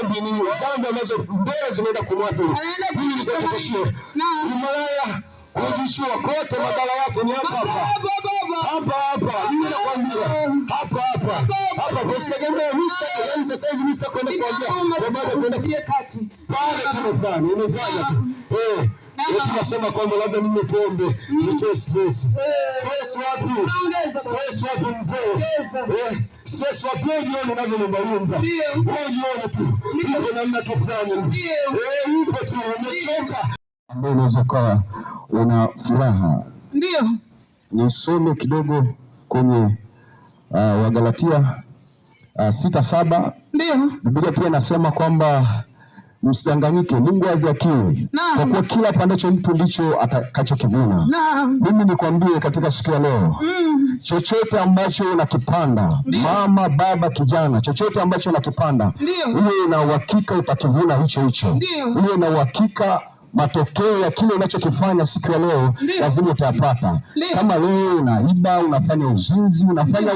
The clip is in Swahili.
Ni dhambi ambazo mbele zinaenda kumwathiri. Hili ni kuhakikishia. Malaya kujichua kote madhara yake ni hapa. Mimi nakwambia hapa usitegemee yani sasa hivi Mr. kwenda kuambia kwa baada kwenda pia kati. Pale umefanya tu. Tunasema kwamba labda mimi pombe nitoe stress. Stress wapi mzee? Stress wapi jioni unavyoomba. Jioni tu. Ndio namna tofauti. Upo tu umechoka. Ambaye unaweza kuwa una furaha. Ndio. Nisome kidogo kwenye Wagalatia 6:7. Ndio. Biblia pia inasema kwamba msidanganyike, Mungu hadhihakiwi, kwa kuwa kila apandacho mtu ndicho atakachokivuna. Mimi nikwambie katika siku ya leo, chochote ambacho unakipanda, mama, baba, kijana, chochote ambacho unakipanda, uwe na uhakika utakivuna hicho. Uwe na uhakika matokeo ya kile unachokifanya siku ya leo lazima utayapata. Kama leo unaiba, unafanya uzinzi, unafanya